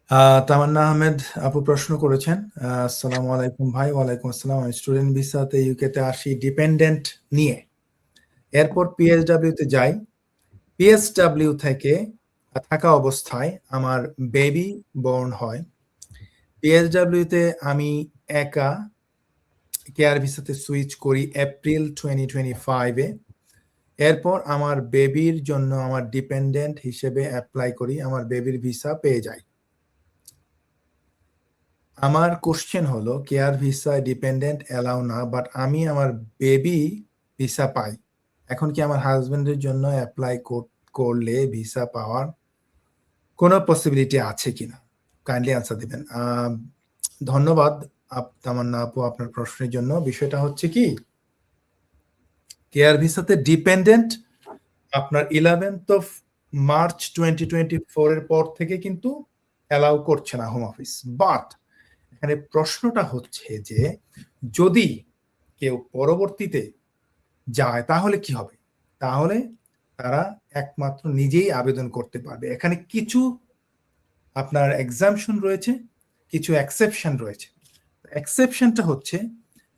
তামান্না আহমেদ আপু প্রশ্ন করেছেন। আসসালামু আলাইকুম ভাই। ওয়ালাইকুম আসসালাম। আমি স্টুডেন্ট ভিসাতে ইউকেতে আসি ডিপেন্ডেন্ট নিয়ে, এরপর পিএসডব্লিউ তে যাই। পিএসডব্লিউ থেকে থাকা অবস্থায় আমার বেবি বর্ন হয়। পিএসডব্লিউ তে আমি একা কেয়ার ভিসাতে সুইচ করি এপ্রিল 2025-এ। এরপর আমার বেবির জন্য আমার ডিপেন্ডেন্ট হিসেবে অ্যাপ্লাই করি, আমার বেবির ভিসা পেয়ে যাই। আমার কোশ্চেন হলো কেয়ার ভিসায় ডিপেন্ডেন্ট অ্যালাউ না, বাট আমি আমার বেবি ভিসা পাই। এখন কি আমার হাজবেন্ডের জন্য অ্যাপ্লাই করলে ভিসা পাওয়ার কোনো পসিবিলিটি আছে কিনা? কাইন্ডলি আনসার দিবেন। ধন্যবাদ তামান্না আপু আপনার প্রশ্নের জন্য। বিষয়টা হচ্ছে কি, কেয়ার ভিসাতে ডিপেন্ডেন্ট আপনার 11 মার্চ 2024 এর পর থেকে কিন্তু অ্যালাউ করছে না হোম অফিস। বাট এখানে প্রশ্নটা হচ্ছে যে যদি কেউ পরবর্তীতে যায় তাহলে কি হবে? তাহলে তারা একমাত্র নিজেই আবেদন করতে পারবে। এখানে কিছু আপনার এক্সাম্পশন রয়েছে, কিছু এক্সেপশন রয়েছে। এক্সেপশনটা হচ্ছে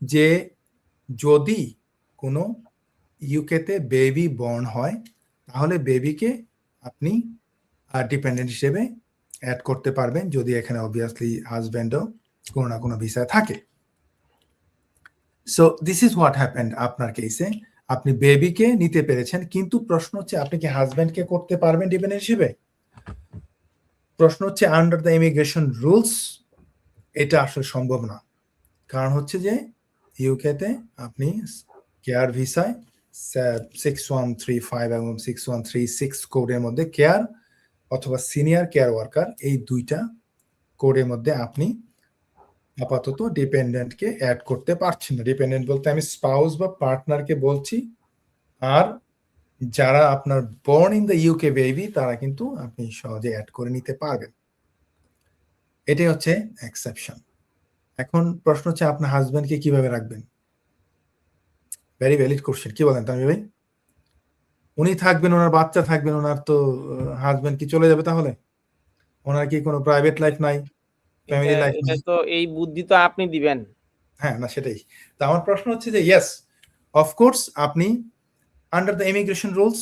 যে যদি কোনো ইউকেতে বেবি বর্ন হয় তাহলে বেবিকে আপনি ডিপেন্ডেন্ট হিসেবে অ্যাড করতে পারবেন, যদি এখানে অবভিয়াসলি হাজব্যান্ডও কোনো না কোনো ভিসায় থাকে। So this is what happened আপনার কেসে। আপনি বেবিকে নিতে পেরেছেন, কিন্তু প্রশ্ন হচ্ছে আপনি কি হাজব্যান্ডকে করতে পারবেন ডিপেন্ডেন্ট হিসেবে? প্রশ্ন হচ্ছে আন্ডার দ্য ইমিগ্রেশন রুলস এটা আসলে সম্ভব না। কারণ হচ্ছে যে ইউকেতে আপনি কেয়ার ভিসায় 6135 এবং 6136 কোডের মধ্যে কেয়ার অথবা সিনিয়র কেয়ার ওয়ার্কার, এই দুইটা কোডের মধ্যে আপনি আপাতত ডিপেন্ডেন্টকে অ্যাড করতে পারছেন না। ডিপেন্ডেন্ট বলতে আমি স্পাউস বা পার্টনারকে বলছি। আর যারা আপনার born in the UK baby তারা কিন্তু আপনি সহজে অ্যাড করে নিতে পারবেন। এটাই হচ্ছে এক্সেপশন। এখন প্রশ্ন হচ্ছে আপনার হাজব্যান্ডকে কিভাবে রাখবেন? Very valid question. কি বলেন তামিম ভাই? উনি থাকবেন, ওনার বাচ্চা থাকবেন, ওনার তো হাজব্যান্ড কি চলে যাবে তাহলে? ওনার কি কোনো প্রাইভেট লাইফ নাই, ফ্যামিলি লাইফ এটা নাই? তো এই বুদ্ধি তো আপনি দিবেন। হ্যাঁ, না সেটাই। তো আমার প্রশ্ন হচ্ছে যে ইয়েস, অফকোর্স আপনি under the immigration rules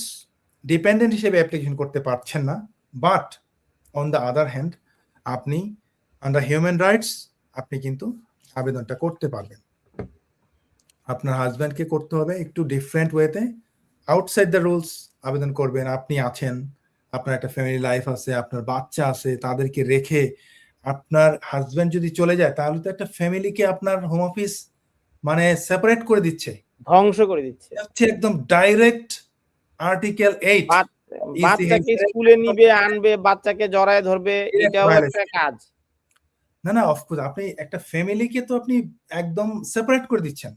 dependent হিসেবে অ্যাপ্লিকেশন করতে পারছেন না, but on the other hand আপনি আন্ডার হিউম্যান রাইটস আপনি কিন্তু আবেদনটা করতে পারবেন। আপনার হাজব্যান্ডকে করতে হবে একটু ডিফারেন্ট ওয়েতে, আউটসাইড দ্য রুলস আবেদন করবেন। আপনি আছেন, আপনার একটা ফ্যামিলি লাইফ আছে, আপনার বাচ্চা আছে, তাদেরকে রেখে আপনার হাজব্যান্ড যদি চলে যায় তাহলে তো একটা ফ্যামিলিকে আপনার হোম অফিস মানে সেপারেট করে দিচ্ছে, ধ্বংস করে দিচ্ছে। হচ্ছে একদম ডাইরেক্ট আর্টিকেল 8 বাচ্চাকে স্কুলে নিবে, আনবে, বাচ্চাকে জড়ায় ধরবে, এটাও একটা কাজ। না অফকোর্স আপনি একটা ফ্যামিলিকে তো আপনি একদম সেপারেট করে দিচ্ছেন,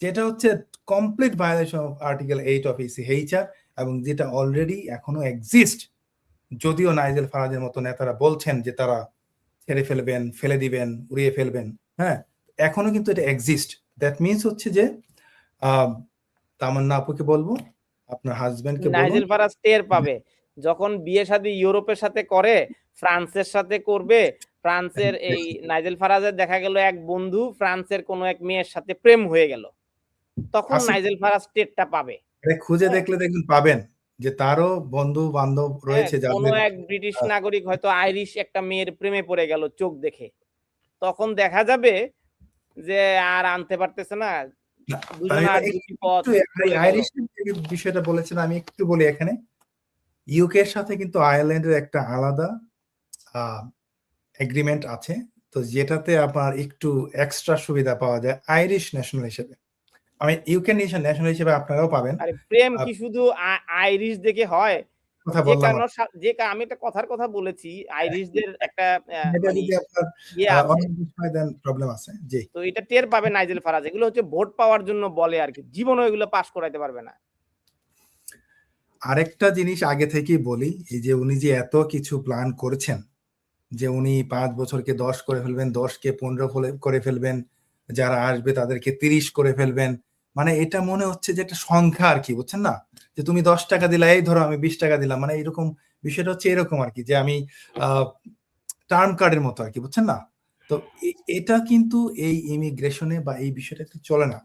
যেটা হচ্ছে complete violation of article 8 of ECHR, এবং যেটা অলরেডি এখনো এক্সিস্ট। যদিও নাইজেল ফারাজের মতো নেতারা বলছেন যে তারা ছেড়ে ফেলবেন, ফেলে দিবেন, উড়িয়ে ফেলবেন, হ্যাঁ, এখনো কিন্তু এটা এক্সিস্ট। দ্যাট মিনস হচ্ছে যে তামান্না আপুকে বলবো, আপনার হাজবেন্ডকে বলুন, নাইজেল ফারাজ টের পাবে যখন বিয়ে শাদী ইউরোপের সাথে করে, ফ্রান্সের সাথে করবে। ফ্রান্সের এই নাইজেল ফারাজের দেখা গেল এক বন্ধু ফ্রান্সের কোনো এক মেয়ের সাথে প্রেম হয়ে গেল, তখন নাইজেল ফারাজ টেরটা পাবে। খুঁজে দেখলে দেখবেন পাবেন যে তারও বন্ধু বান্ধব রয়েছে কোনো যাদের এক ব্রিটিশ নাগরিক হয়তো আইরিশ একটা মেয়ের প্রেমে পড়ে গেল চোখ দেখে, তখন দেখা যাবে যে আর আনতে পারতেছে না, বিষয়টা বলেছেন। আমি একটু বলি, এখানে ইউকে সাথে কিন্তু আয়ারল্যান্ডের একটা আলাদা এগ্রিমেন্ট আছে, তো যেটাতে আপনার একটু এক্সট্রা সুবিধা পাওয়া যায় আইরিশ ন্যাশনাল হিসেবে। আমি ইউকে ন্যাশনাল হিসেবে আপনারাও পাবেন। আরে প্রেম কি শুধু আইরিশ দেখে হয়? কথা বললাম, আমি একটা কথার কথা বলেছি, আইরিশদের একটা প্রবলেম আছে। জি, তো এটা টের পাবে নাইজেল ফারাজ। এগুলো হচ্ছে ভোট পাওয়ার জন্য বলে আর কি, জীবনও এগুলো পাস করাইতে পারবে না। আরেকটা জিনিস আগে থেকেই বলি, এই যে উনি যে এত কিছু প্ল্যান করেছেন, যে উনি 5 বছরকে 10 করে ফেলবেন, 10কে 15 করে ফেলবেন, যারা আসবে তাদেরকে 30 করে ফেলবেন, মানে এটা মনে হচ্ছে যে একটা সংখ্যা আর কি, বুঝছেন না? যে তুমি 10 টাকা দিলা, এই ধরো আমি 20 টাকা দিলাম, মানে এরকম বিষয়টা হচ্ছে এরকম আর কি, যে আমি টার্ম কার্ডের মতো আর কি, বুঝছেন না? তো এটা কিন্তু এই ইমিগ্রেশনে বা এই বিষয়টাতে চলে না।